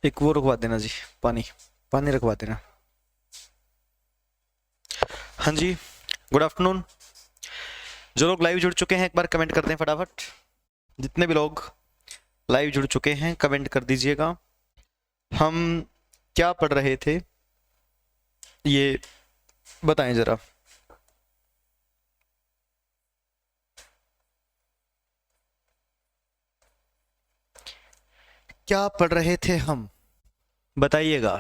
एक वो रुकवा देना जी, पानी पानी रखवा देना। हाँ जी, गुड आफ्टरनून। जो लोग लाइव जुड़ चुके हैं एक बार कमेंट कर दें फटाफट। जितने भी लोग लाइव जुड़ चुके हैं कमेंट कर दीजिएगा। हम क्या पढ़ रहे थे ये बताएं जरा। क्या पढ़ रहे थे हम, बताइएगा।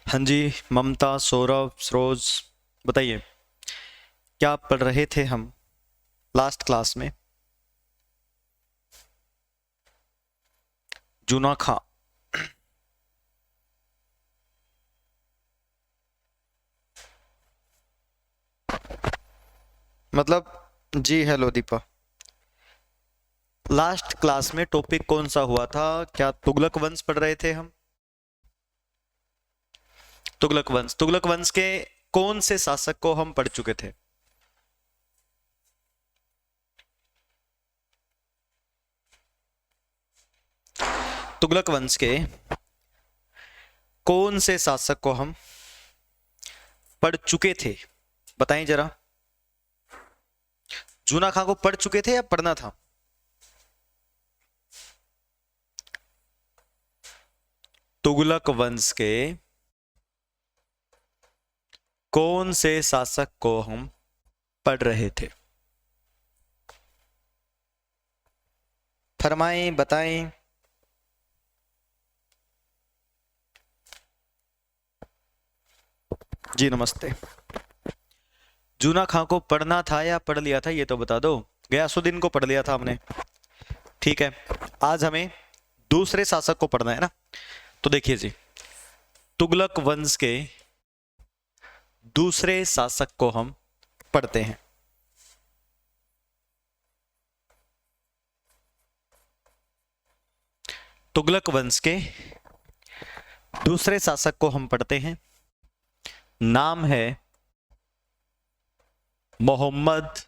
हाँ जी, ममता, सौरभ, सरोज, बताइए क्या पढ़ रहे थे हम लास्ट क्लास में। जूना खां, मतलब जी हेलो दीपा। लास्ट क्लास में टॉपिक कौन सा हुआ था? क्या तुगलक वंश पढ़ रहे थे हम? तुगलक वंश, तुगलक वंश के कौन से शासक को हम पढ़ चुके थे? तुगलक वंश के कौन से शासक को हम पढ़ चुके थे, बताएं जरा। जूना खां को पढ़ चुके थे या पढ़ना था? तुगलक वंश के कौन से शासक को हम पढ़ रहे थे? फरमाएं, बताएं। जी नमस्ते। जूना खां को पढ़ना था या पढ़ लिया था ये तो बता दो। गयासुद्दीन को पढ़ लिया था हमने, ठीक है। आज हमें दूसरे शासक को पढ़ना है ना। तो देखिए जी, तुगलक वंश के दूसरे शासक को हम पढ़ते हैं। तुगलक वंश के दूसरे शासक को हम पढ़ते हैं। नाम है मोहम्मद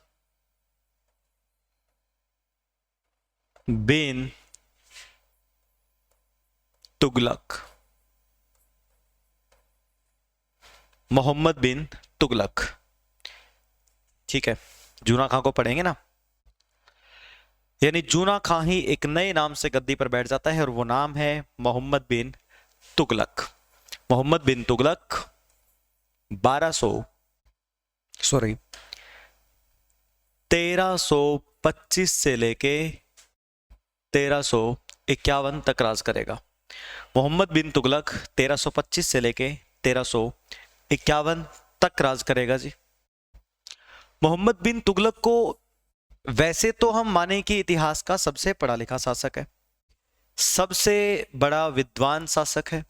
बिन तुगलक। मोहम्मद बिन तुगलक, ठीक है। जूना खां को पढ़ेंगे ना, यानी जूना खां ही एक नए नाम से गद्दी पर बैठ जाता है और वो नाम है मोहम्मद बिन तुगलक। मोहम्मद बिन तुगलक 1325 से लेके 1351 तक राज करेगा। मोहम्मद बिन तुगलक 1325 से लेके 1351 तक राज करेगा जी। मोहम्मद बिन तुगलक को वैसे तो हम माने कि इतिहास का सबसे पढ़ा लिखा शासक है, सबसे बड़ा विद्वान शासक है,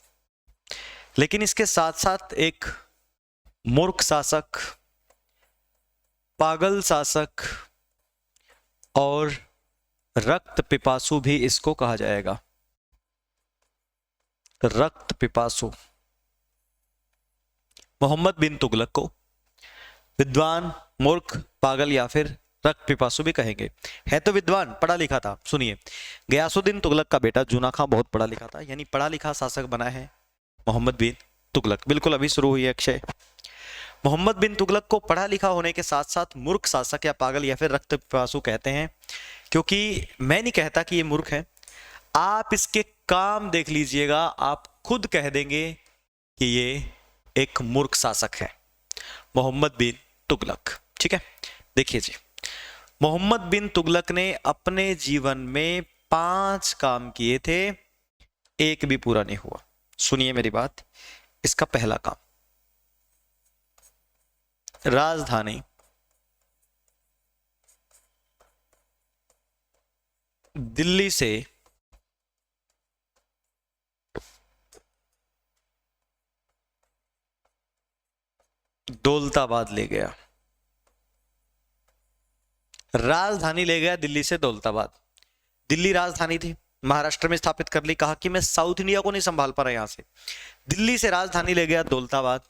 लेकिन इसके साथ साथ एक मूर्ख शासक, पागल शासक और रक्त पिपासु भी इसको कहा जाएगा। रक्त पिपासु। मोहम्मद बिन तुगलक को विद्वान, मूर्ख, पागल या फिर रक्त पिपासु भी कहेंगे। है तो विद्वान, पढ़ा लिखा था। सुनिए, गयासुद्दीन तुगलक का बेटा जूना खां बहुत पढ़ा लिखा था, यानी पढ़ा लिखा शासक बना है मोहम्मद बिन तुगलक। बिल्कुल अभी शुरू हुई है अक्षय। मोहम्मद बिन तुगलक को पढ़ा लिखा होने के साथ साथ मूर्ख शासक या पागल या फिर रक्त पिपासु कहते हैं, क्योंकि मैं नहीं कहता कि ये मूर्ख है। आप इसके काम देख लीजिएगा, आप खुद कह देंगे कि ये एक मूर्ख शासक है, मोहम्मद बिन तुगलक, ठीक है। देखिए जी, मोहम्मद बिन तुगलक ने अपने जीवन में 5 काम किए थे, एक भी पूरा नहीं हुआ। सुनिए मेरी बात। इसका पहला काम, राजधानी दिल्ली से दौलताबाद ले गया। राजधानी ले गया दिल्ली से दौलताबाद। दिल्ली राजधानी थी, महाराष्ट्र में स्थापित कर ली। कहा कि मैं साउथ इंडिया को नहीं संभाल पा रहा यहां से। दिल्ली से राजधानी ले गया दौलताबाद।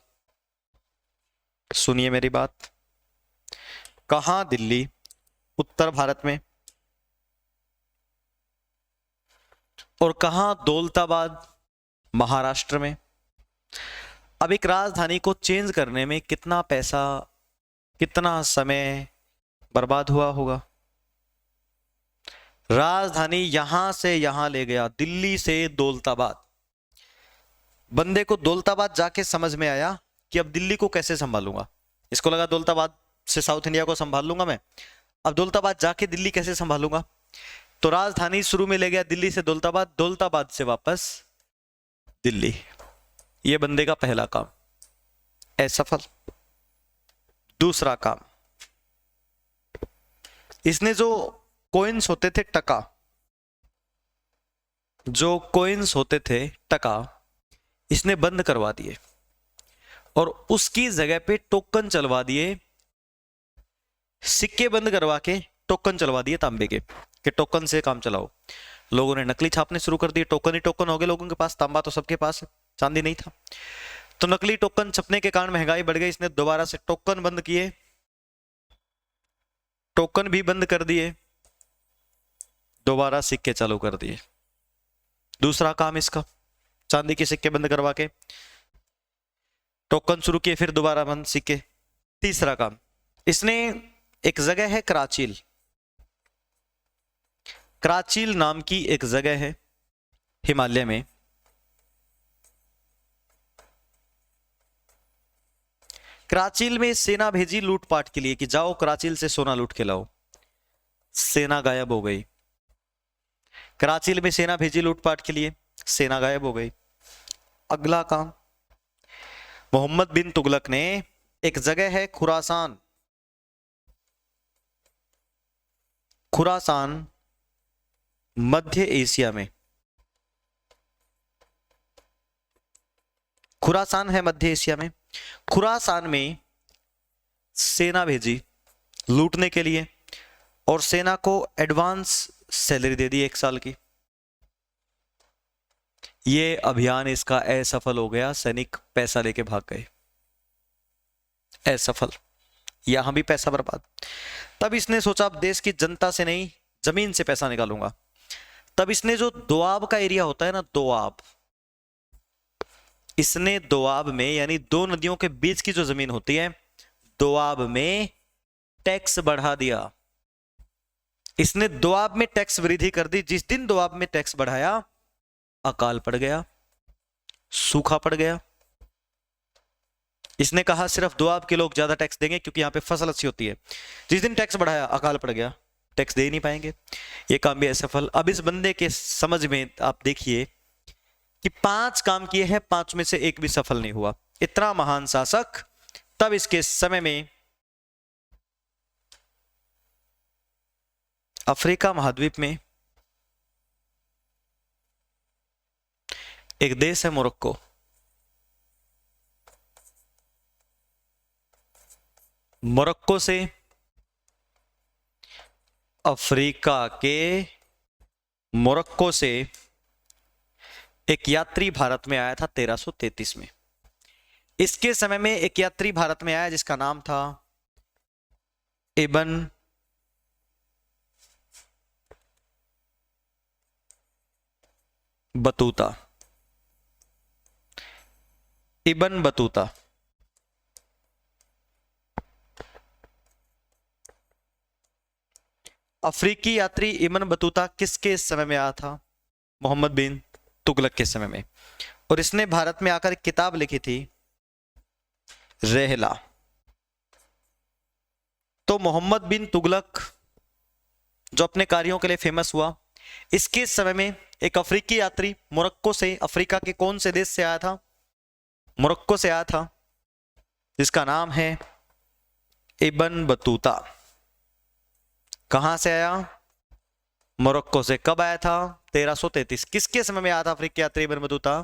सुनिए मेरी बात। कहां दिल्ली? उत्तर भारत में। और कहां? दौलताबाद, महाराष्ट्र में। अब एक राजधानी को चेंज करने में कितना पैसा, कितना समय बर्बाद हुआ होगा? राजधानी यहां से यहां ले गया, दिल्ली से दौलताबाद। बंदे को दौलताबाद जाके समझ में आया कि अब दिल्ली को कैसे संभालूंगा। इसको लगा दौलताबाद से साउथ इंडिया को संभाल लूंगा मैं, अब दौलताबाद जाके दिल्ली कैसे संभालूंगा। तो राजधानी शुरू में ले गया दिल्ली से दौलताबाद, दौलताबाद से वापस दिल्ली। यह बंदे का पहला काम, असफल। दूसरा काम, इसने जो कॉइन्स होते थे टका, जो कॉइन्स होते थे टका, इसने बंद करवा दिए और उसकी जगह पे टोकन चलवा दिए। सिक्के बंद करवा के टोकन चलवा दिए तांबे के, कि टोकन से काम चलाओ। लोगों ने नकली छापने शुरू कर दिए, टोकन ही टोकन हो गए लोगों के पास, तांबा तो सबके पास है, चांदी नहीं था। तो नकली टोकन छपने के कारण महंगाई बढ़ गई, इसने दोबारा से टोकन बंद किए, टोकन भी बंद कर दिए, दोबारा सिक्के चालू कर दिए। दूसरा काम इसका, चांदी के सिक्के बंद करवा के टोकन शुरू किए, फिर दोबारा बंद सिक्के। तीसरा काम, इसने एक जगह है कराचील, कराचील नाम की एक जगह है हिमालय में, कराचील में सेना भेजी लूटपाट के लिए कि जाओ कराचील से सोना लूट के लाओ। सेना गायब हो गई। कराचील में सेना भेजी लूटपाट के लिए, सेना गायब हो गई। अगला काम, मोहम्मद बिन तुगलक ने, एक जगह है खुरासान, खुरासान मध्य एशिया में, खुरासान है मध्य एशिया में, खुरासान में सेना भेजी लूटने के लिए और सेना को एडवांस सैलरी दे दी 1 साल की। ये अभियान इसका असफल हो गया, सैनिक पैसा लेके भाग गए, असफल, यहां भी पैसा बर्बाद। तब इसने सोचा अब देश की जनता से नहीं, जमीन से पैसा निकालूंगा। तब इसने जो दोआब का एरिया होता है ना, दोआब, इसने दोआब में, यानी 2 नदियों के बीच की जो जमीन होती है, दोआब में टैक्स बढ़ा दिया। इसने दोआब में टैक्स वृद्धि कर दी। जिस दिन दोआब में टैक्स बढ़ाया, अकाल पड़ गया, सूखा पड़ गया। इसने कहा सिर्फ दोआब के लोग ज्यादा टैक्स देंगे क्योंकि यहां पे फसल अच्छी होती है। जिस दिन टैक्स बढ़ाया, अकाल पड़ गया, टैक्स दे ही नहीं पाएंगे। ये काम भी असफल। अब इस बंदे के समझ में आप देखिए कि 5 काम किए हैं, 5 में से एक भी सफल नहीं हुआ। इतना महान शासक। तब इसके समय में अफ्रीका महाद्वीप में एक देश है मोरक्को, मोरक्को से अफ्रीका के मोरक्को से एक यात्री भारत में आया था 1333 में। इसके समय में एक यात्री भारत में आया जिसका नाम था इब्न बतूता, इब्न बतूता। अफ्रीकी यात्री इब्न बतूता किसके समय में आया था? मोहम्मद बिन तुगलक के समय में। और इसने भारत में आकर एक किताब लिखी थी, रहला। तो मोहम्मद बिन तुगलक जो अपने कार्यों के लिए फेमस हुआ, इसके समय में एक अफ्रीकी यात्री मोरक्को से, अफ्रीका के कौन से देश से आया था? मोरक्को से आया था, जिसका नाम है इब्न बतूता। कहां से आया? मोरक्को से। कब आया था? 1333। किसके समय में आया था अफ्रीकी यात्री इब्न बतूता?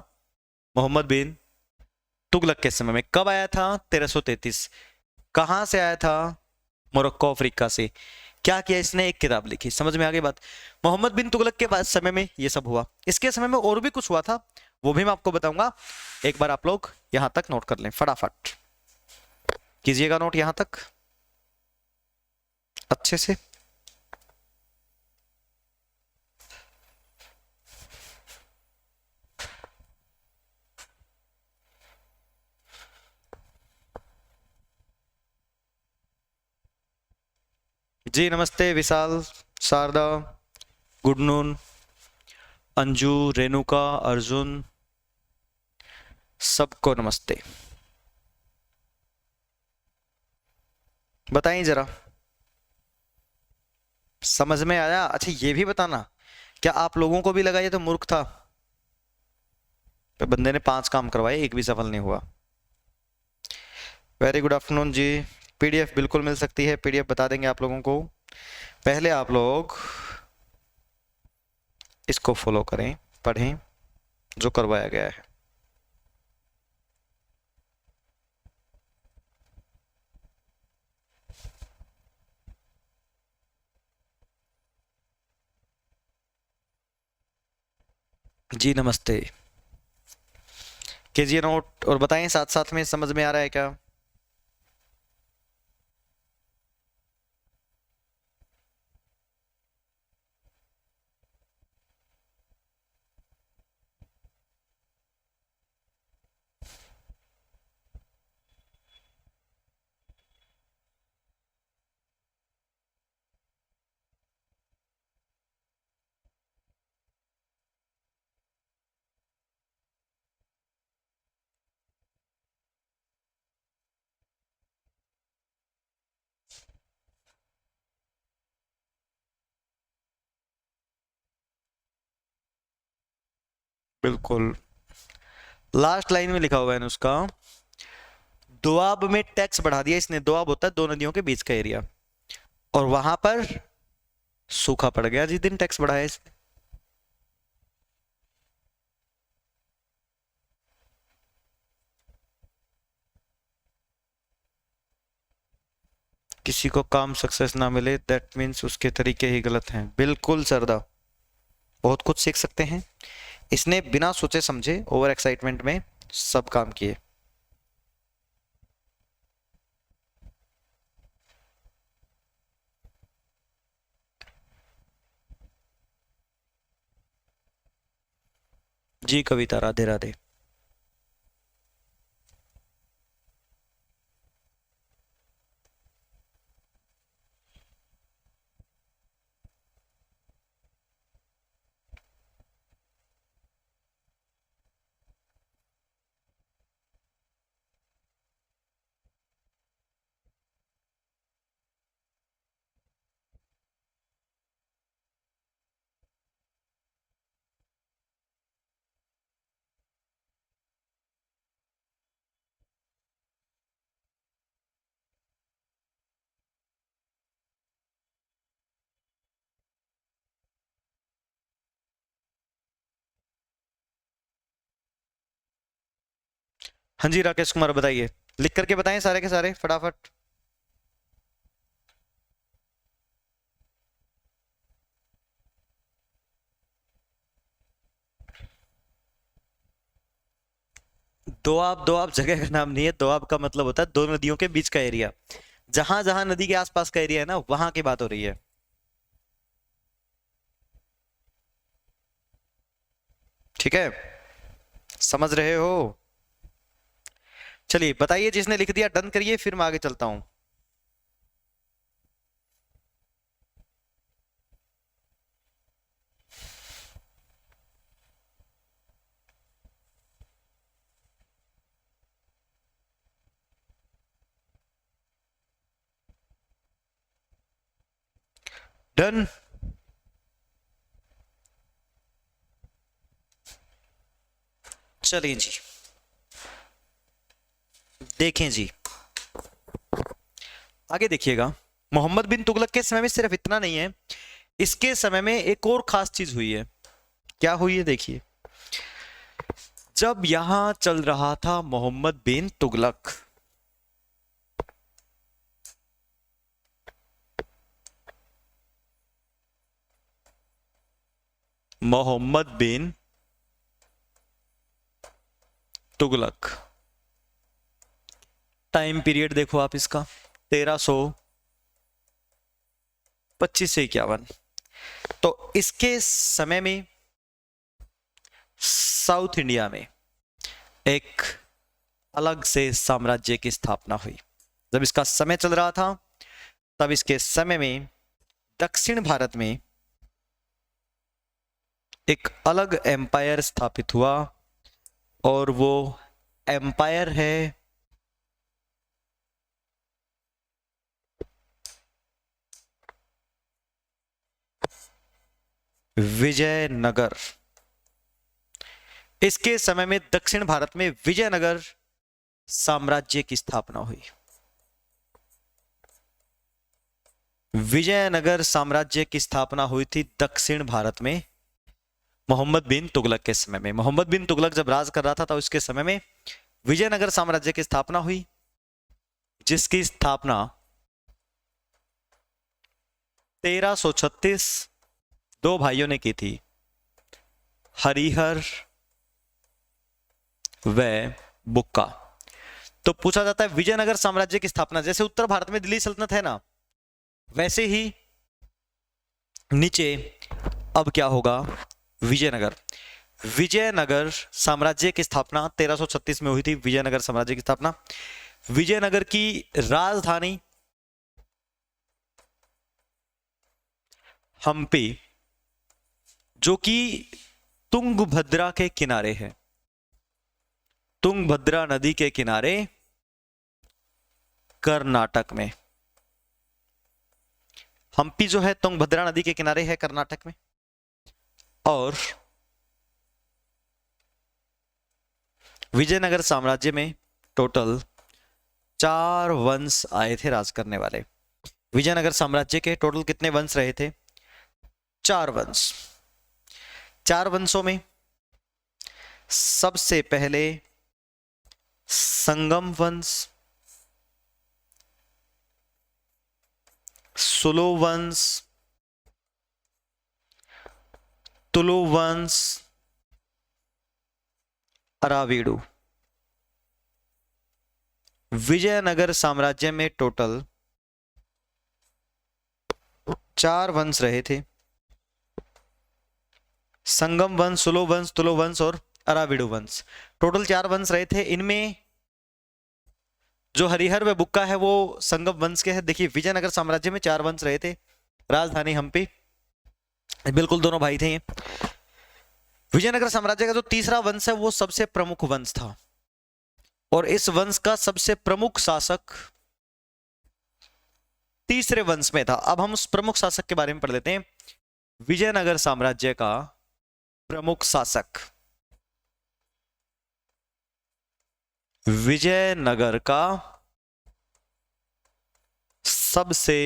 मोहम्मद बिन तुगलक के समय में। कब आया था? 1333। कहां से आया था? मोरक्को, अफ्रीका से। क्या किया इसने? एक किताब लिखी। समझ में आ गई बात? मोहम्मद बिन तुगलक के बाद समय में ये सब हुआ। इसके समय में और भी कुछ हुआ था, वो भी मैं आपको बताऊंगा। एक बार आप लोग यहां तक नोट कर लें, फटाफट कीजिएगा नोट यहां तक अच्छे से। जी नमस्ते विशाल, शारदा, गुड नून, अंजू, रेणुका, अर्जुन, सबको नमस्ते। बताइए जरा, समझ में आया? अच्छा ये भी बताना, क्या आप लोगों को भी लगा ये तो मूर्ख था? तो बंदे ने 5 काम करवाए, एक भी सफल नहीं हुआ। वेरी गुड आफ्टरनून जी। पीडीएफ बिल्कुल मिल सकती है, पीडीएफ बता देंगे आप लोगों को। पहले आप लोग इसको फॉलो करें, पढ़ें जो करवाया गया है। जी नमस्ते। कीजिए नोट और बताएं साथ साथ में, समझ में आ रहा है क्या? बिल्कुल, लास्ट लाइन में लिखा हुआ है ना उसका, दोआब में टैक्स बढ़ा दिया इसने। दोआब होता है दो नदियों के बीच का एरिया, और वहां पर सूखा पड़ गया जिस दिन टैक्स बढ़ाया इसने। किसी को काम सक्सेस ना मिले, दैट मीन्स उसके तरीके ही गलत हैं। बिल्कुल सरदा, बहुत कुछ सीख सकते हैं। इसने बिना सोचे समझे ओवर एक्साइटमेंट में सब काम किए। जी कविता, राधे राधे। हाँ जी राकेश कुमार, बताइए, लिख करके बताएं सारे के सारे फटाफट। दोआब, दोआब जगह का नाम नहीं है। दोआब का मतलब होता है दो नदियों के बीच का एरिया। जहां जहां नदी के आसपास का एरिया है ना, वहां की बात हो रही है। ठीक है, समझ रहे हो? चलिए बताइए, जिसने लिख दिया डन करिए, फिर मैं आगे चलता हूं। डन। चलिए जी, देखें जी, आगे देखिएगा। मोहम्मद बिन तुगलक के समय में सिर्फ इतना नहीं है, इसके समय में एक और खास चीज हुई है। क्या हुई है देखिए। जब यहां चल रहा था मोहम्मद बिन तुगलक, मोहम्मद बिन तुगलक, टाइम पीरियड देखो आप इसका, 1325 से 51। तो इसके समय में साउथ इंडिया में एक अलग से साम्राज्य की स्थापना हुई। जब इसका समय चल रहा था, तब इसके समय में दक्षिण भारत में एक अलग एम्पायर स्थापित हुआ और वो एम्पायर है विजयनगर। इसके समय में दक्षिण भारत में विजयनगर साम्राज्य की स्थापना हुई। विजयनगर साम्राज्य की स्थापना हुई थी दक्षिण भारत में मोहम्मद बिन तुगलक के समय में। मोहम्मद बिन तुगलक जब राज कर रहा था तो उसके समय में विजयनगर साम्राज्य की स्थापना हुई, जिसकी स्थापना 1336 दो भाइयों ने की थी, हरिहर व बुक्का। तो पूछा जाता है विजयनगर साम्राज्य की स्थापना, जैसे उत्तर भारत में दिल्ली सल्तनत है ना, वैसे ही नीचे अब क्या होगा, विजयनगर। विजयनगर साम्राज्य की स्थापना 1336 में हुई थी। विजयनगर साम्राज्य की स्थापना, विजयनगर की राजधानी हम्पी, जो कि तुंगभद्रा के किनारे है, तुंगभद्रा नदी के किनारे कर्नाटक में। हम्पी जो है तुंगभद्रा नदी के किनारे है कर्नाटक में। और विजयनगर साम्राज्य में टोटल 4 वंश आए थे राज करने वाले। विजयनगर साम्राज्य के टोटल कितने वंश रहे थे, 4 वंश। 4 वंशों में सबसे पहले संगम वंश, सुलो वंश, तुलु वंश, अरावीडु। विजयनगर साम्राज्य में टोटल 4 वंश रहे थे, संगम वंश, सुलो वंश, तुलो वंश और अरावीडु वंश। टोटल 4 वंश रहे थे। इनमें जो हरिहर व बुक्का है वो संगम वंश के हैं। देखिए विजयनगर साम्राज्य में 4 वंश रहे थे, राजधानी हम्पी, बिल्कुल दोनों भाई थे ये। विजयनगर साम्राज्य का जो तीसरा वंश है वो सबसे प्रमुख वंश था, और इस वंश का सबसे प्रमुख शासक तीसरे वंश में था। अब हम उस प्रमुख शासक के बारे में पढ़ लेते हैं। विजयनगर साम्राज्य का प्रमुख शासक, विजयनगर का सबसे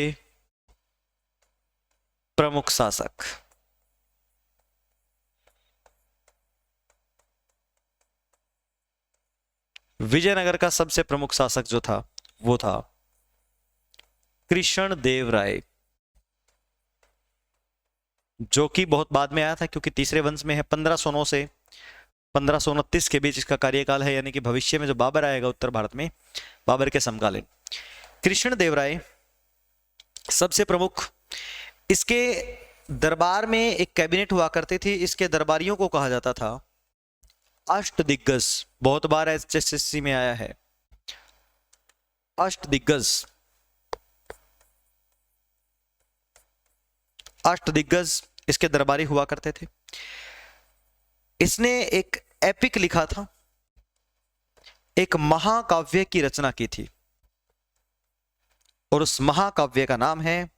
प्रमुख शासक, विजयनगर का सबसे प्रमुख शासक जो था वो था कृष्णदेवराय, जो कि बहुत बाद में आया था क्योंकि तीसरे वंश में है। 1509 से 1529 के बीच इसका कार्यकाल है, यानी कि भविष्य में जो बाबर आएगा उत्तर भारत में, बाबर के समकालीन। कृष्णदेवराय सबसे प्रमुख। इसके दरबार में एक कैबिनेट हुआ करती थी, इसके दरबारियों को कहा जाता था अष्टदिग्गज। बहुत बार एचएसएससी में आया है अष्टदिग्गज। अष्टदिग्गज इसके दरबारी हुआ करते थे। इसने एक एपिक लिखा था, एक महाकाव्य की रचना की थी, और उस महाकाव्य का नाम है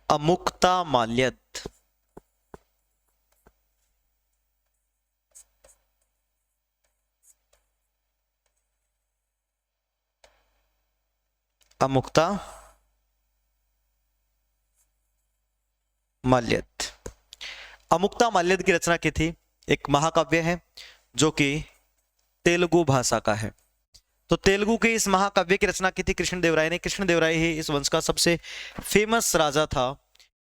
अमुक्तामाल्यद। अमुक्तामाल्यद। अमुक्तामाल्यद की रचना की थी, एक महाकाव्य है जो कि तेलुगु भाषा का है। तो तेलुगु के इस महाकाव्य की रचना की थी कृष्णदेवराय ने। कृष्णदेवराय ही इस वंश का सबसे फेमस राजा था,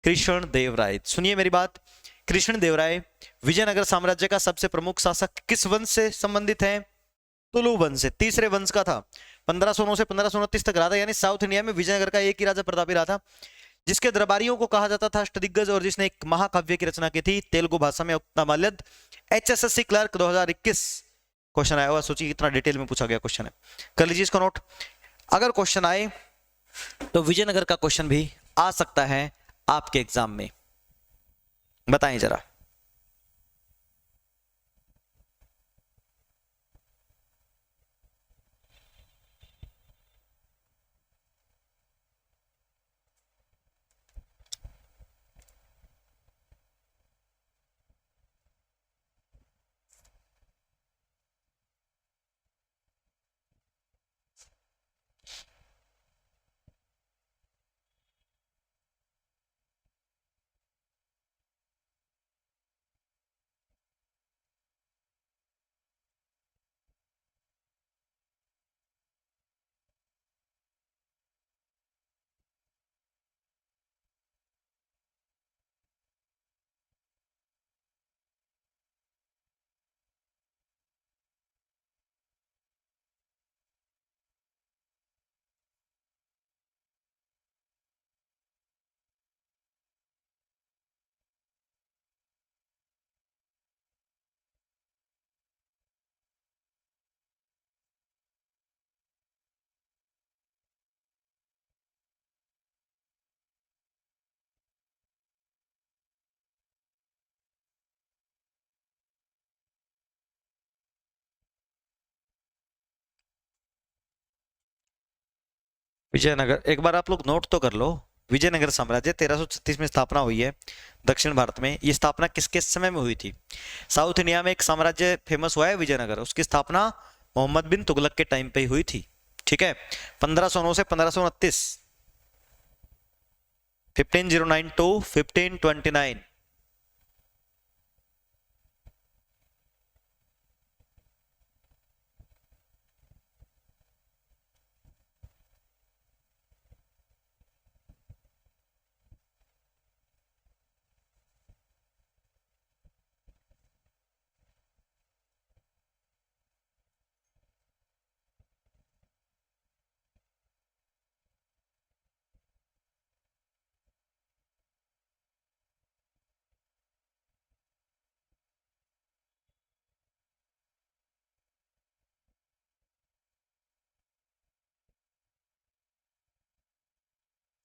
कृष्णदेवराय। सुनिए मेरी बात, कृष्णदेवराय विजयनगर साम्राज्य का सबसे प्रमुख शासक किस वंश से संबंधित है, तुलु वंश से, तीसरे वंश का था। 1509 से 1529 तक रहा था, यानी साउथ इंडिया में विजयनगर का एक ही राजा प्रतापी रहा था, जिसके दरबारियों को कहा जाता था अष्टदिग्गज, और जिसने एक महाकाव्य की रचना की थी तेलुगु भाषा में, अमुक्तामाल्यद। एचएसएससी क्लर्क 2021 क्वेश्चन आया हुआ, सोचिए कितना डिटेल में पूछा गया क्वेश्चन है, कर लीजिए इसको नोट। अगर क्वेश्चन आए तो विजयनगर का क्वेश्चन भी आ सकता है आपके एग्जाम में, बताएं जरा। विजयनगर एक बार आप लोग नोट तो कर लो। विजयनगर साम्राज्य 1336 में स्थापना हुई है दक्षिण भारत में। ये स्थापना किसके समय में हुई थी? साउथ इंडिया में एक साम्राज्य फेमस हुआ है विजयनगर, उसकी स्थापना मोहम्मद बिन तुगलक के टाइम पे ही हुई थी। ठीक है, 1509 से 1529, 1509 टू 1529।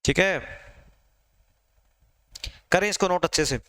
ठीक है, करें इसको नोट अच्छे से।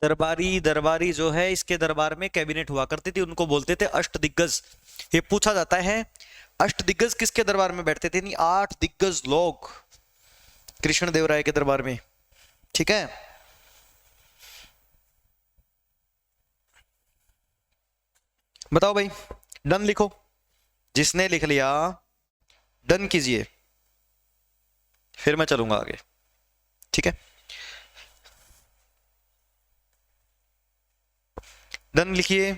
दरबारी दरबारी जो है, इसके दरबार में कैबिनेट हुआ करती थी, उनको बोलते थे अष्टदिग्गज। ये पूछा जाता है अष्टदिग्गज किसके दरबार में बैठते थे? नहीं, 8 दिग्गज लोग कृष्णदेवराय के दरबार में। ठीक है, बताओ भाई, डन लिखो। जिसने लिख लिया डन कीजिए, फिर मैं चलूंगा आगे। ठीक है, डन लिखिए।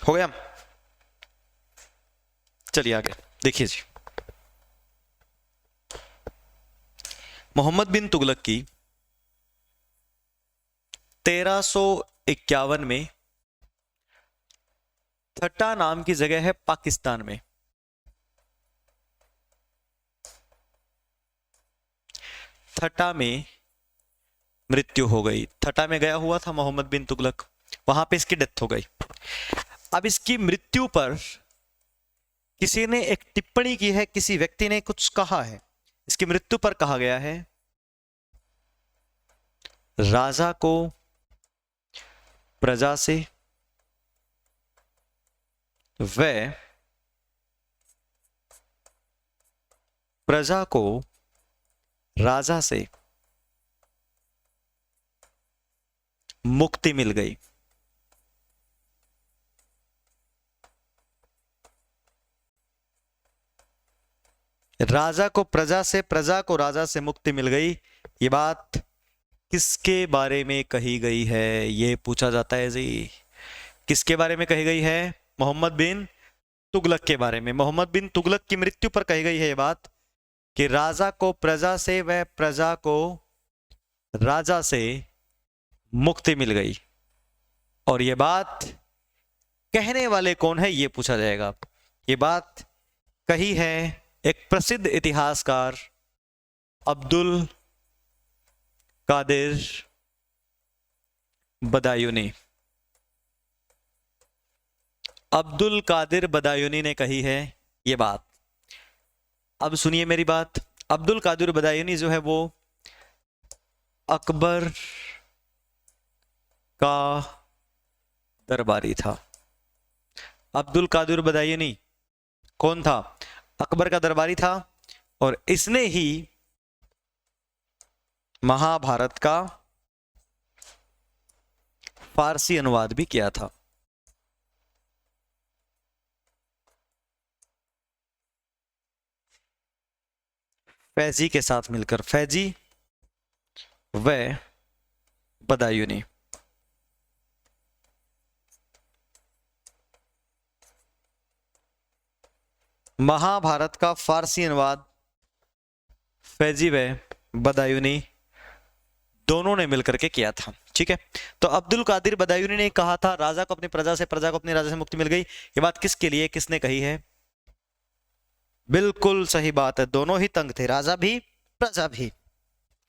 हो गया, चलिए आगे देखिए जी। मोहम्मद बिन तुगलक की 1351 में थट्टा नाम की जगह है पाकिस्तान में। थट्टा में मृत्यु हो गई। थट्टा में गया हुआ था मोहम्मद बिन तुगलक, वहां पे इसकी डेथ हो गई। अब इसकी मृत्यु पर किसी ने एक टिप्पणी की है, किसी व्यक्ति ने कुछ कहा है। इसकी मृत्यु पर कहा गया है राजा को प्रजा से व प्रजा को राजा से मुक्ति मिल गई। राजा को प्रजा से, प्रजा को राजा से मुक्ति मिल गई। ये बात किसके बारे में कही गई है, ये पूछा जाता है जी। किसके बारे में कही गई है? मोहम्मद बिन तुगलक के बारे में। मोहम्मद बिन तुगलक की मृत्यु पर कही गई है ये बात कि राजा को प्रजा से व प्रजा को राजा से मुक्ति मिल गई। और ये बात कहने वाले कौन है, ये पूछा जाएगा। ये बात कही है एक प्रसिद्ध इतिहासकार अब्दुल कादिर बदायूनी। अब्दुल कादिर बदायूनी ने कही है ये बात। अब सुनिए मेरी बात। अब्दुल कादिर बदायूनी जो है वो अकबर का दरबारी था। अब्दुल कादिर बदायूनी कौन था? अकबर का दरबारी था। और इसने ही महाभारत का फारसी अनुवाद भी किया था। फैजी के साथ मिलकर, फैजी व बदायूनी। महाभारत का फारसी अनुवाद फैजी व बदायूनी दोनों ने मिलकर के किया था। ठीक है, तो अब्दुल कादिर बदायूनी ने कहा था राजा को अपनी प्रजा से, प्रजा को अपने राजा से मुक्ति मिल गई। ये बात किसके लिए, किसने कही है? बिल्कुल सही बात है, दोनों ही तंग थे, राजा भी प्रजा भी।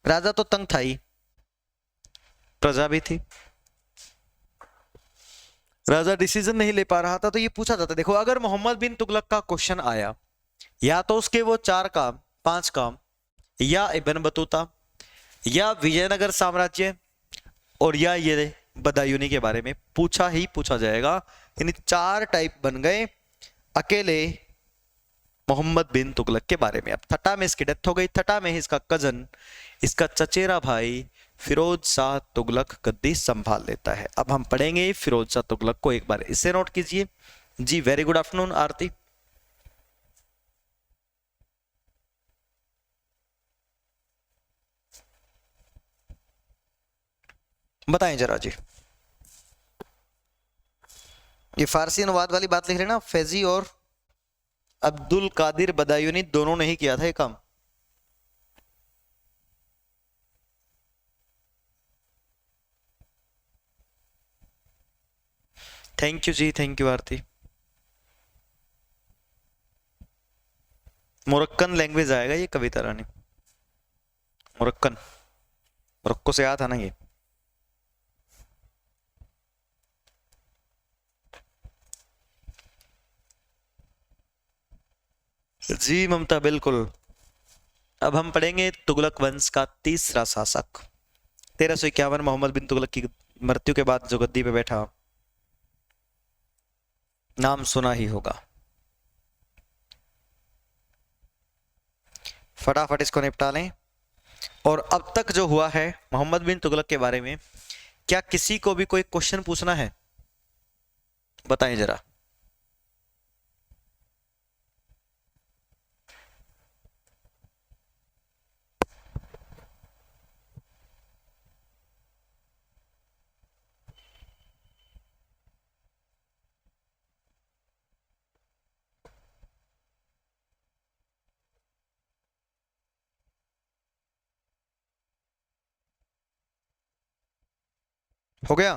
राजा तो तंग था ही, प्रजा भी थी। राजा डिसीजन नहीं ले पा रहा था तो ये पूछा जाता। देखो अगर मोहम्मद बिन तुगलक का क्वेश्चन आया, या तो उसके वो 4 काम 5 काम, या इब्न बतूता, या विजयनगर साम्राज्य, और या ये बदायूनी के बारे में पूछा ही पूछा जाएगा। यानी 4 टाइप बन गए अकेले मोहम्मद बिन तुगलक के बारे में। अब थटा में इसकी डेथ हो गई, थटा में ही इसका कजन, इसका चचेरा भाई फिरोज शाह तुगलक गद्दी संभाल लेता है। अब हम पढ़ेंगे फिरोज शाह तुगलक को, एक बार इसे नोट कीजिए जी। वेरी गुड आफ्टरनून आरती। बताएं जरा जी, ये फारसी अनुवाद वाली बात लिख रहे ना, फैजी और अब्दुल कादिर बदायूनी दोनों ने ही किया था ये काम। Thank you ji, thank you Aarti. Moroccan language आएगा ये कविता रानी, मोरक्कन, मोरक्को से आया था ना ये। जी ममता बिल्कुल। अब हम पढ़ेंगे तुगलक वंश का तीसरा शासक। 1351 मोहम्मद बिन तुगलक की मृत्यु के बाद जो गद्दी पे बैठा, नाम सुना ही होगा। फटाफट इसको निपटा लें। और अब तक जो हुआ है मोहम्मद बिन तुगलक के बारे में, क्या किसी को भी कोई क्वेश्चन पूछना है? बताएं जरा। हो गया?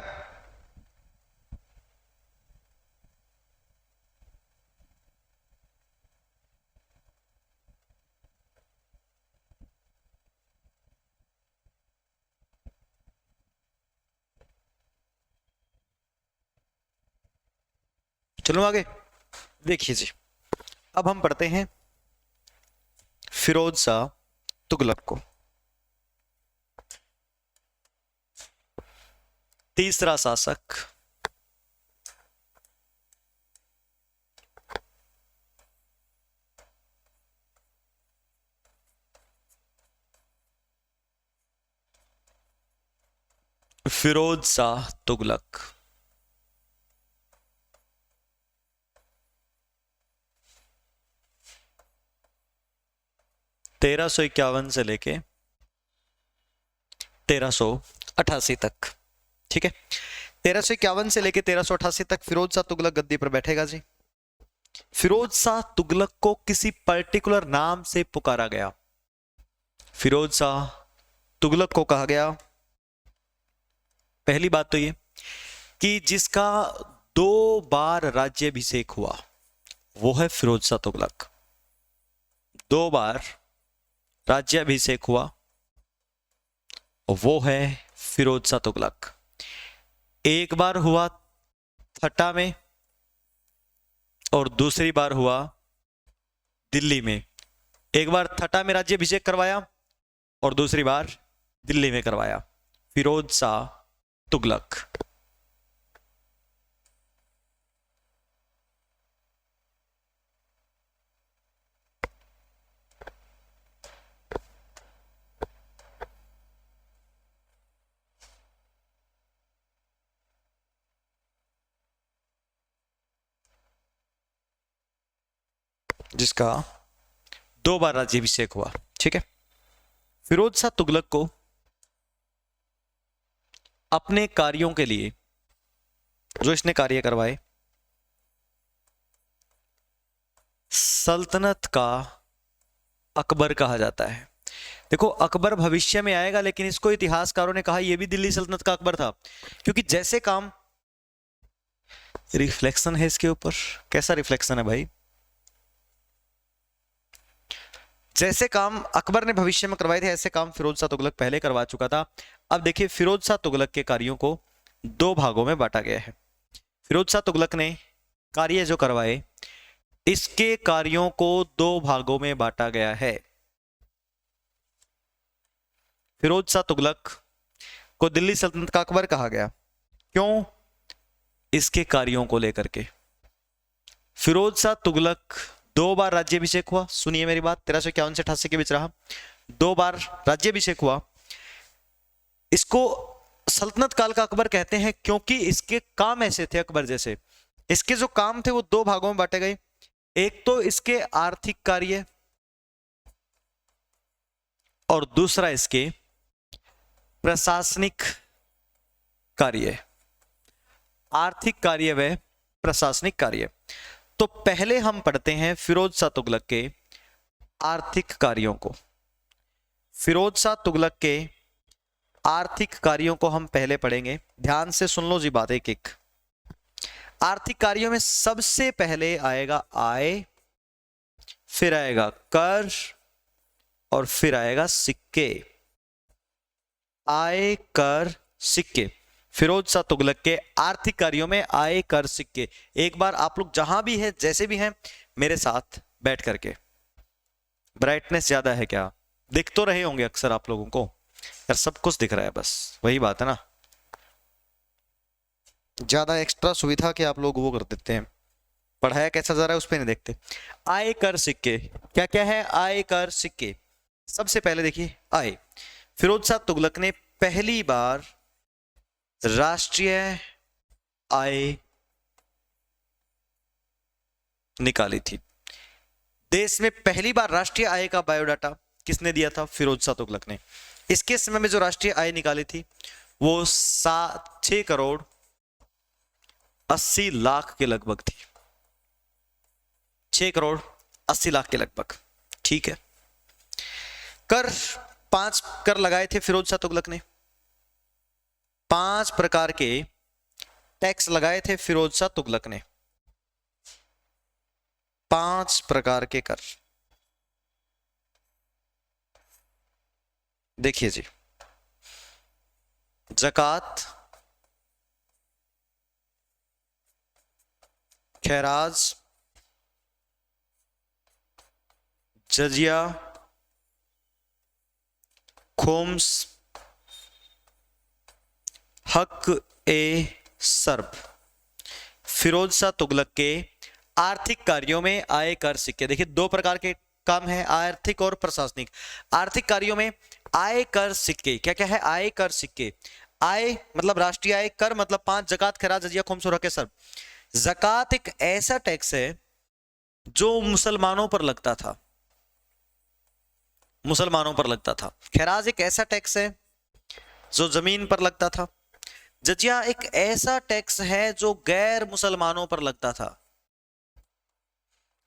चलो आगे देखिए जी। अब हम पढ़ते हैं फिरोज शाह तुगलक को। तीसरा शासक, फिरोज शाह तुगलक। 1351 से लेके 1388 तक। ठीक है, 1351 से लेके 1388 तक फिरोज शाह तुगलक गद्दी पर बैठेगा जी। फिरोज शाह तुगलक को किसी पर्टिकुलर नाम से पुकारा गया। फिरोज शाह तुगलक को कहा गया, पहली बात तो ये कि जिसका 2 बार राज्याभिषेक हुआ वो है फिरोज शाह तुगलक। 2 बार राज्याभिषेक हुआ वो है फिरोज शाह तुगलक। एक बार हुआ ठट्टा में और दूसरी बार हुआ दिल्ली में। एक बार ठट्टा में राज्याभिषेक करवाया और दूसरी बार दिल्ली में करवाया। फिरोज शाह तुगलक। जिसका 2 बार राज्याभिषेक हुआ। ठीक है, फिरोज शाह तुगलक को अपने कार्यों के लिए जो इसने कार्य करवाए, सल्तनत का अकबर कहा जाता है। देखो, अकबर भविष्य में आएगा, लेकिन इसको इतिहासकारों ने कहा यह भी दिल्ली सल्तनत का अकबर था, क्योंकि जैसे काम, रिफ्लेक्शन है इसके ऊपर। कैसा रिफ्लेक्शन है भाई? जैसे काम अकबर ने भविष्य में करवाए थे ऐसे काम फिरोज शाह तुगलक पहले करवा चुका था। अब देखिए, फिरोज शाह तुगलक के कार्यों को 2 भागों में बांटा गया है। फिरोज शाह तुगलक ने कार्य जो करवाए, इसके कार्यों को 2 भागों में बांटा गया है। फिरोज शाह तुगलक को दिल्ली सल्तनत का अकबर कहा गया, क्यों? इसके कार्यों को लेकर के। फिरोज शाह तुगलक 2 बार राज्याभिषेक हुआ। सुनिए मेरी बात, 1351 से 88 के बीच रहा। 2 बार राज्याभिषेक हुआ। इसको सल्तनत काल का अकबर कहते हैं क्योंकि इसके काम ऐसे थे अकबर जैसे। इसके जो काम थे वो 2 भागों में बांटे गए। एक तो इसके आर्थिक कार्य और दूसरा इसके प्रशासनिक कार्य। आर्थिक कार्य व प्रशासनिक कार्य। तो पहले हम पढ़ते हैं फिरोज शाह तुगलक के आर्थिक कार्यों को। फिरोज शाह तुगलक के आर्थिक कार्यों को हम पहले पढ़ेंगे। ध्यान से सुन लो जी बात एक एक। आर्थिक कार्यों में सबसे पहले आएगा आय, फिर आएगा कर और फिर आएगा सिक्के। आय, कर, सिक्के। फिरोज शाह तुगलक के आर्थिक कार्यों में आय, कर, सिक्के। एक बार आप लोग जहां भी हैं, जैसे भी हैं, मेरे साथ बैठ करके। ब्राइटनेस ज्यादा है क्या? दिख तो रहे होंगे अक्सर आप लोगों को यार, सब कुछ दिख रहा है, बस वही बात है ना। ज्यादा एक्स्ट्रा सुविधा के आप लोग वो कर देते हैं, पढ़ाया कैसा जा रहा है उस पर नहीं देखते। आय, कर, सिक्के। क्या क्या है? आय, कर, सिक्के। सबसे पहले देखिए आय। फिरोज शाह तुगलक ने पहली बार राष्ट्रीय आय निकाली थी। देश में पहली बार राष्ट्रीय आय का बायोडाटा किसने दिया था? फिरोज शाह तुगलक ने। इसके समय में जो राष्ट्रीय आय निकाली थी वो 6 करोड़ 80 लाख के लगभग थी। 6 करोड़ 80 लाख के लगभग। ठीक है। कर, 5 कर लगाए थे फिरोज शाह तुगलक ने। 5 प्रकार के टैक्स लगाए थे फिरोज शाह तुगलक ने। 5 प्रकार के कर। देखिए जी, ज़कात, खैराज, जजिया, खुम्स, हक ए सर्व। फिरोज शाह तुगलक के आर्थिक कार्यों में आय कर सिक्के। देखिए दो प्रकार के काम है, आर्थिक और प्रशासनिक। आर्थिक कार्यों में आय कर सिक्के, क्या क्या है? आय कर सिक्के। आय मतलब राष्ट्रीय आय, कर मतलब 5, जकात खराज जजिया खुम्स और हक सर्व। जकात एक ऐसा टैक्स है जो मुसलमानों पर लगता था, मुसलमानों पर लगता था। खैराज एक ऐसा टैक्स है जो जमीन पर लगता था। जजिया एक ऐसा टैक्स है जो गैर मुसलमानों पर लगता था,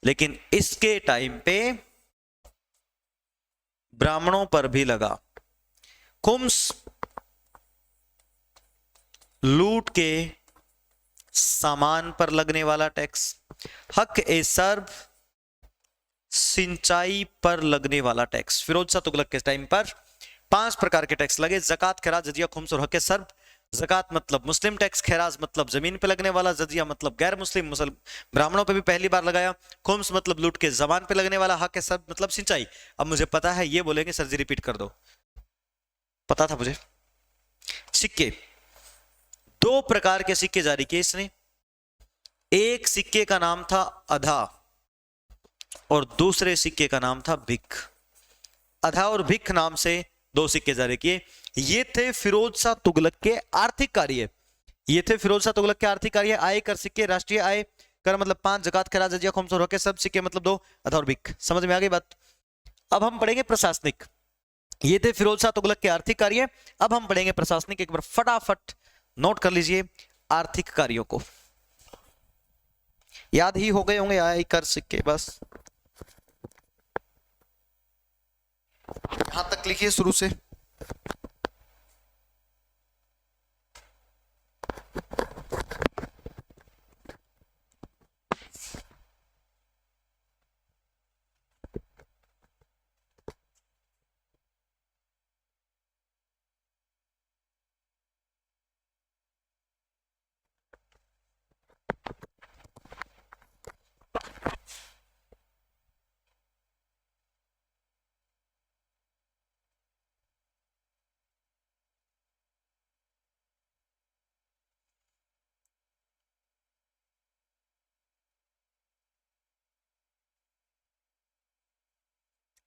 लेकिन इसके टाइम पे ब्राह्मणों पर भी लगा। खुम्स लूट के सामान पर लगने वाला टैक्स, हक ए सर्व सिंचाई पर लगने वाला टैक्स। फिरोज शाह तुगलक के टाइम पर 5 प्रकार के टैक्स लगे, जकात, खैराज, जजिया, खुम्स और हक ए सर्व। जकात मतलब मुस्लिम टैक्स, खैराज मतलब जमीन पे लगने वाला, जजिया मतलब गैर मुस्लिम ब्राह्मणों पे भी पहली बार लगाया, खुम्स मतलब लूट के जबान पे लगने वाला, हक ए सर्व मतलब सिंचाई। अब मुझे पता है ये बोलेंगे सर जी रिपीट कर दो, पता था मुझे। सिक्के, 2 प्रकार के सिक्के जारी किए इसने। एक सिक्के का नाम था अधा और दूसरे सिक्के का नाम था भिख। अधा और भिख नाम से 2 सिक्के जारी किए। ये थे फिरोज शाह तुगलक के आर्थिक कार्य। ये थे फिरोज शाह तुगलक के आर्थिक कार्य। आय कर सिक्के, राष्ट्रीय आय कर मतलब 5, जकात, खैराज, जजिया, खुम्स और हक ए सर्व, सिक्के मतलब 2, अधा और भिख। समझ में आ गई बात? अब हम पढ़ेंगे प्रशासनिक। ये थे फिरोज शाह तुगलक के आर्थिक कार्य। अब हम पढ़ेंगे प्रशासनिक। एक बार फटाफट नोट कर लीजिए आर्थिक कार्यों को। याद ही हो गए होंगे आय कर सिक्के, बस यहां तक लिखिए शुरू से।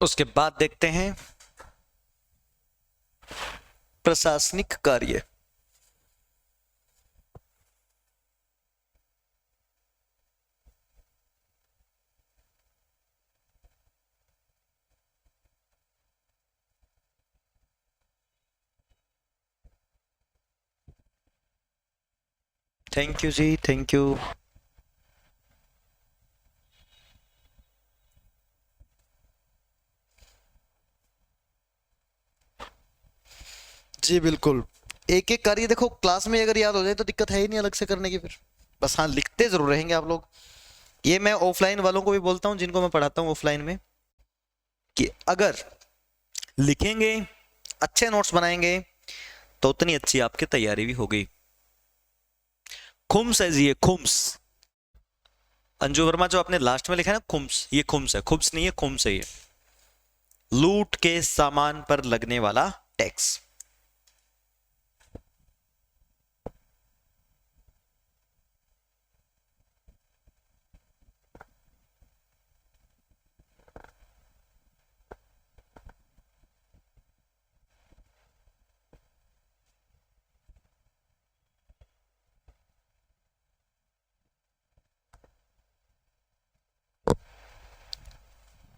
उसके बाद देखते हैं प्रशासनिक कार्य। Thank you ji, thank you. जी बिल्कुल, एक एक कार्य देखो क्लास में अगर याद हो जाए तो दिक्कत है ही नहीं अलग से करने की फिर। बस हाँ लिखते जरूर रहेंगे आप लोग। ये मैं ऑफलाइन वालों को भी बोलता हूँ जिनको मैं पढ़ाता हूँ ऑफलाइन में, कि अगर लिखेंगे, अच्छे नोट्स बनाएंगे तो उतनी अच्छी आपकी तैयारी भी होगी। खुम्स है जी, ये खुम्स। अंजू वर्मा जो आपने लास्ट में लिखा है ना खुम्स, ये खुम्स है, खुम्स नहीं है, खुम्स है ये। लूट के सामान पर लगने वाला टैक्स।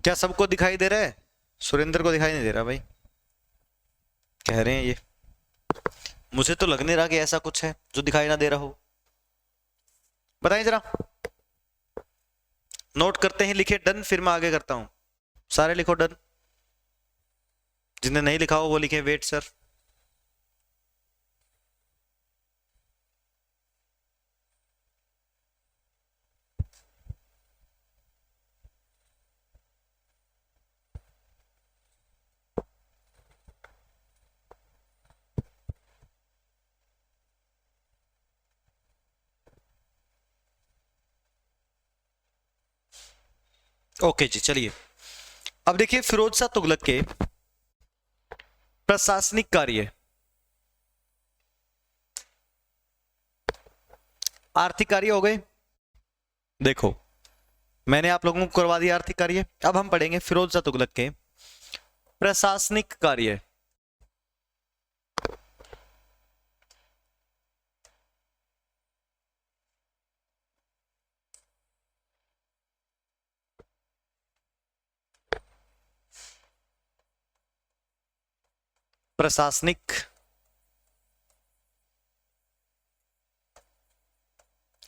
क्या सबको दिखाई दे रहा है? सुरेंद्र को दिखाई नहीं दे रहा भाई, कह रहे हैं ये। मुझे तो लग नहीं रहा कि ऐसा कुछ है जो दिखाई ना दे रहा हो। बताइए जरा। नोट करते हैं, लिखे डन, फिर मैं आगे करता हूं। सारे लिखो डन, जिन्हें नहीं लिखा हो वो लिखे वेट सर। ओके जी, चलिए अब देखिए फिरोज शाह तुगलक के प्रशासनिक कार्य। आर्थिक कार्य हो गए। देखो मैंने आप लोगों को करवा दिया आर्थिक कार्य। अब हम पढ़ेंगे फिरोज शाह तुगलक के प्रशासनिक कार्य। प्रशासनिक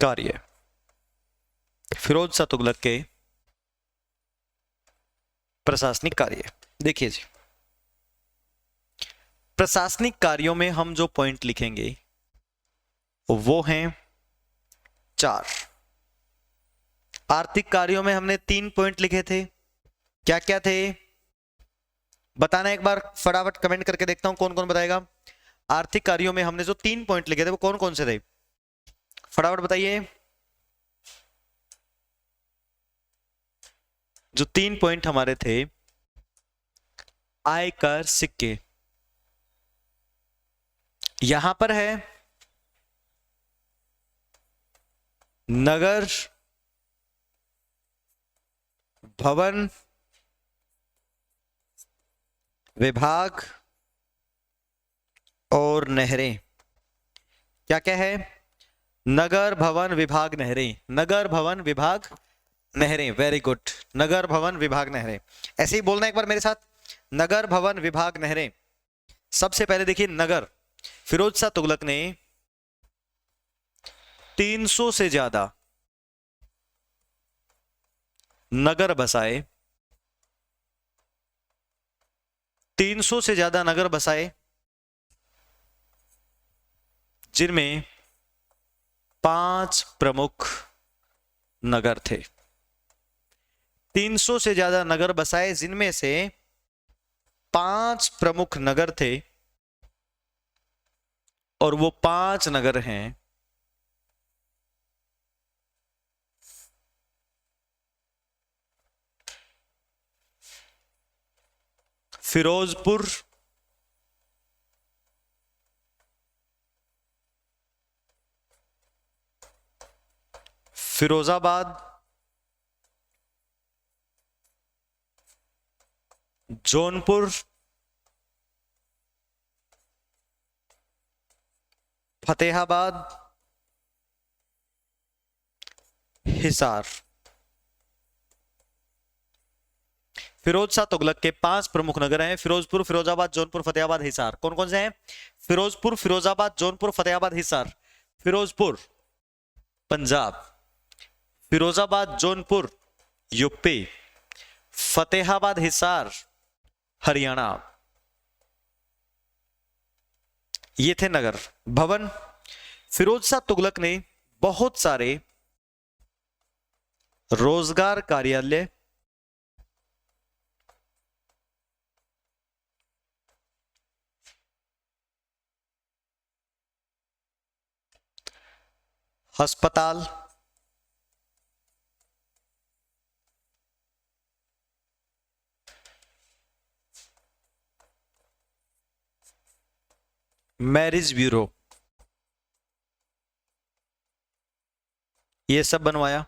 कार्य फिरोज शाह तुगलक के प्रशासनिक कार्य। देखिए जी, प्रशासनिक कार्यों में हम जो पॉइंट लिखेंगे वो हैं 4। आर्थिक कार्यों में हमने 3 पॉइंट लिखे थे। क्या क्या थे बताना एक बार, फटाफट कमेंट करके देखता हूं कौन कौन बताएगा। आर्थिक कार्यों में हमने जो 3 पॉइंट लिखे थे वो कौन कौन से थे, फटाफट बताइए। जो 3 पॉइंट हमारे थे, आयकर सिक्के, यहां पर है नगर भवन विभाग और नहरें। क्या क्या है, नगर भवन विभाग नहरें, नगर भवन विभाग नहरें। वेरी गुड, नगर भवन विभाग नहरें। ऐसे ही बोलना एक बार मेरे साथ, नगर भवन विभाग नहरें। सबसे पहले देखिए नगर, फिरोज शाह तुगलक ने 300 से ज्यादा नगर बसाए, 300 से ज्यादा नगर बसाए, जिनमें 5 प्रमुख नगर थे। 300 से ज्यादा नगर बसाए जिनमें से 5 प्रमुख नगर थे, और वो 5 नगर हैं फिरोजपुर, फिरोजाबाद, जौनपुर, फतेहाबाद, हिसार। फिरोज शाह तुगलक के 5 प्रमुख नगर हैं, फिरोजपुर, फिरोजाबाद, जौनपुर, फतेहाबाद, हिसार। कौन कौन से हैं, फिरोजपुर, फिरोजाबाद, जौनपुर, फतेहाबाद, हिसार। फिरोजपुर पंजाब, फिरोजाबाद जौनपुर यूपी, फतेहाबाद हिसार हरियाणा। ये थे नगर। भवन, फिरोज शाह तुगलक ने बहुत सारे रोजगार कार्यालय, अस्पताल, मैरिज ब्यूरो, ये सब बनवाया।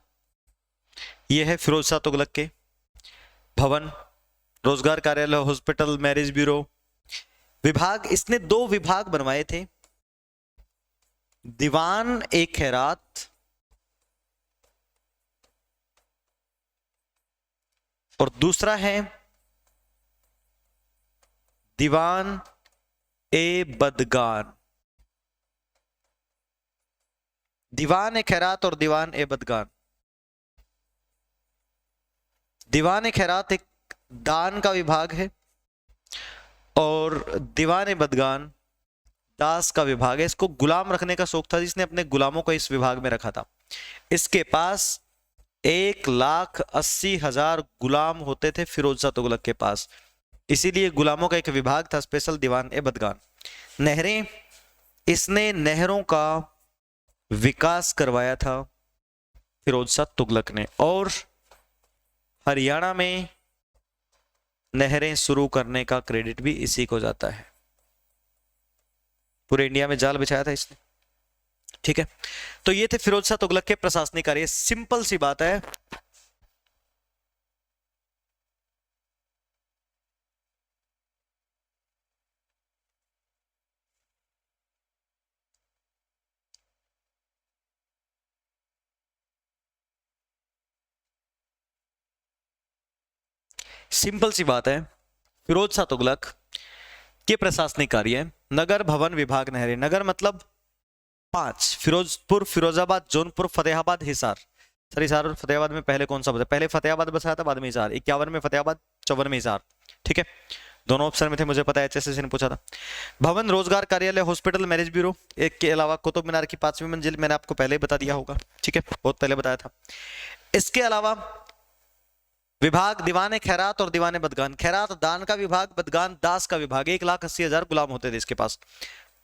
ये है फिरोज शाह तुगलक के भवन, रोजगार कार्यालय, हॉस्पिटल, मैरिज ब्यूरो। विभाग, इसने 2 विभाग बनवाए थे, दीवान ए खैरात और दूसरा है दीवान ए बदगान। दीवान ए खैरात और दीवान ए बदगान। दीवान ए खैरात एक दान का विभाग है और दीवान ए बदगान दास का विभाग है। इसको गुलाम रखने का शौक था, जिसने अपने गुलामों को इस विभाग में रखा था। इसके पास 1,80,000 गुलाम होते थे फिरोज शाह तुगलक के पास, इसीलिए गुलामों का एक विभाग था स्पेशल, दीवान ए बदगान। नहरें, इसने नहरों का विकास करवाया था फिरोज शाह तुगलक ने, और हरियाणा में नहरें शुरू करने का क्रेडिट भी इसी को जाता है। पूरे इंडिया में जाल बिछाया था इसने। ठीक है, तो ये थे फिरोज शाह तुगलक के प्रशासनिक कार्य। सिंपल सी बात है, सिंपल सी बात है, फिरोज शाह तुगलक के प्रशासनिक कार्य नगर, भवन, विभाग, नहरें। नगर मतलब 5, फिरोजपुर, फिरोजाबाद, जौनपुर, फतेहाबाद, हिसार। सर हिसार और फतेहाबाद में पहले कौन सा बसा? पहले फतेहाबाद बसाया था, बाद में हिसार। 51 में फतेहाबाद, 54 में हिसार। ठीक है, दोनों ऑप्शन में थे, मुझे पता है, एचएसएससी ने पूछा था। भवन, रोजगार कार्यालय, हॉस्पिटल, मैरिज ब्यूरो। एक के अलावा कुतुब मीनार की 5वीं मंजिल, मैंने आपको पहले ही बता दिया होगा। ठीक है, बहुत पहले बताया था। इसके अलावा विभाग, दीवाने खैरात और दीवाने बदगान। खैरात दान का विभाग, बदगान दास का विभाग। 1,80,000 गुलाम होते थे इसके पास।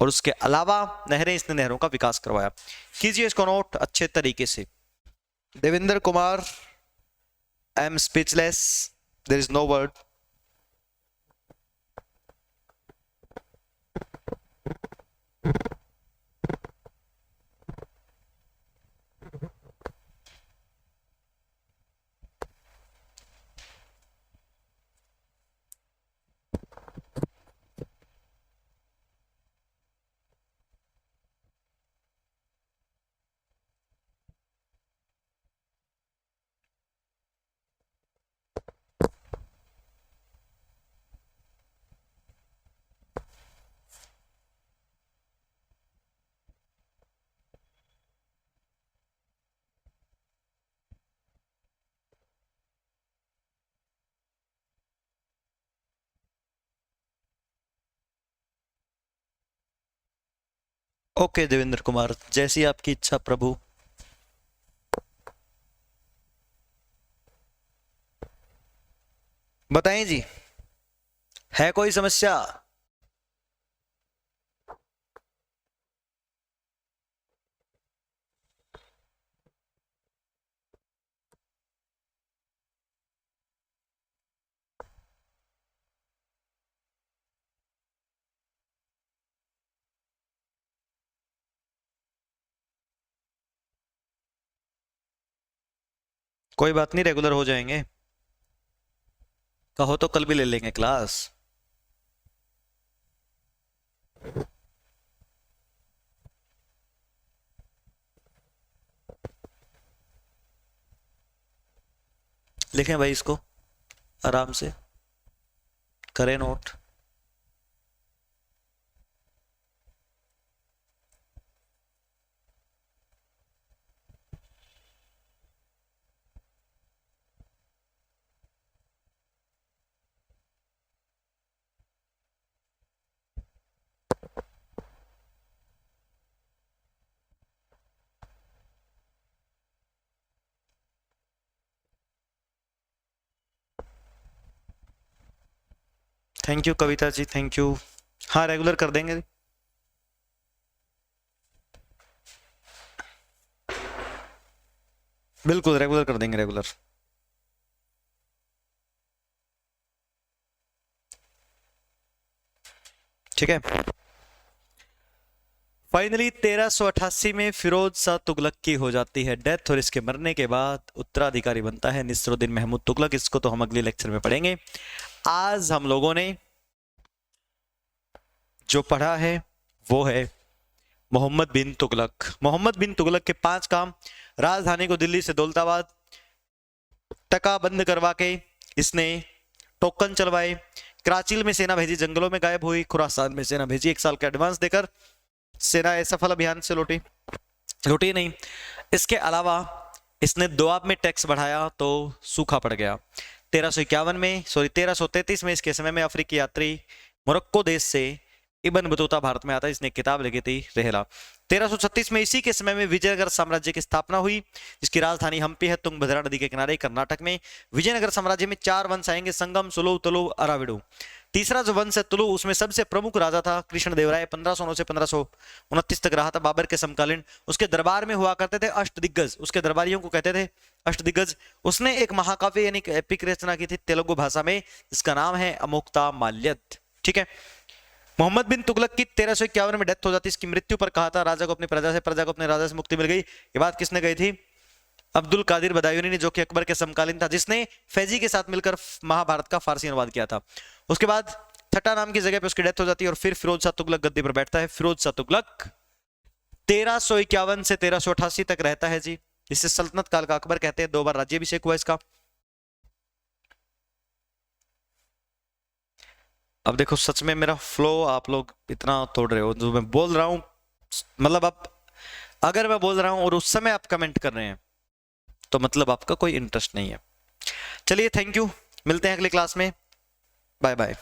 और उसके अलावा नहरें, इसने नहरों का विकास करवाया। कीजिए इसको नोट अच्छे तरीके से। Devendra Kumar, I am speechless, there is no word. Okay Devendra Kumar, जैसी आपकी इच्छा प्रभु। बताएं जी, है कोई समस्या? कोई बात नहीं, रेगुलर हो जाएंगे। कहो तो कल भी ले लेंगे क्लास। लिखें भाई इसको, आराम से करें note. Thank you Kavita ji, thank you. हाँ रेगुलर कर देंगे, बिल्कुल रेगुलर कर देंगे, रेगुलर। ठीक है, फाइनली 1388 में फिरोज शाह तुगलक की हो जाती है डेथ, और इसके मरने के बाद उत्तराधिकारी बनता है निस्रुद्दीन महमूद तुगलक। इसको तो हम अगले लेक्चर में पढ़ेंगे। आज हम लोगों ने जो पढ़ा है वो है मोहम्मद बिन तुगलक। मोहम्मद बिन तुगलक के 5 काम: राजधानी को दिल्ली से दौलताबाद टका बंद करवा के इसने टोकन चलवाए, कराची में सेना भेजी, जंगलों में गायब हुई, खुरासान में सेना भेजी, 1 साल का एडवांस देकर सेना असफल अभियान से लौटी नहीं। इसके अलावा इसने दोआब में टैक्स बढ़ाया तो सूखा पड़ गया। 1333 में इसके समय में अफ्रीकी यात्री मोरक्को देश से इब्न बतूता भारत में आता, इसने किताब लिखी थी रहला। 1336 में इसी के समय में विजयनगर साम्राज्य की स्थापना हुई, जिसकी राजधानी हम्पी है, तुंगभद्रा नदी के किनारे कर्नाटक में। विजयनगर साम्राज्य में 4 वंश आएंगे: संगम, सुलु, तुलु, अराविडु। तीसरा जो वंश है तुलु, उसमें सबसे प्रमुख राजा था कृष्णदेवराय, 1509 से 1529 तक रहा था, बाबर के समकालीन। उसके दरबार में हुआ करते थे अष्टदिग्गज, उसके दरबारियों को कहते थे अष्टदिग्गज। उसने एक महाकाव्य यानी एपिक रचना की थी तेलुगु भाषा में, जिसका नाम है अमुक्ता माल्यद। ठीक है, मोहम्मद बिन तुगलक की 1351 में डेथ हो जाती है। इसकी मृत्यु पर कहा था राजा को अपनी प्रजा से, प्रजा को अपने राजा से मुक्ति मिल गई। ये बात किसने कही थी? अब्दुल कादिर बदायूनी ने, जो कि अकबर के समकालीन था, जिसने फैजी के साथ मिलकर महाभारत का फारसी अनुवाद किया था। उसके बाद ठट्टा नाम की जगह पे उसकी डेथ हो जाती है और फिर फिरोज शाह तुगलक गद्दी पर बैठता है। फिरोज शाह तुगलक 1351 से 1388 तक रहता है जी। इसे सल्तनत काल का अकबर कहते हैं। 2 बार राज्याभिषेक हुआ इसका। अब देखो, सच में मेरा फ्लो आप लोग इतना तोड़ रहे हो जो मैं बोल रहा हूं, मतलब आप, अगर मैं बोल रहा हूं और उस समय आप कमेंट कर रहे हैं तो मतलब आपका कोई इंटरेस्ट नहीं है। चलिए, थैंक यू, मिलते हैं अगली क्लास में। Bye bye.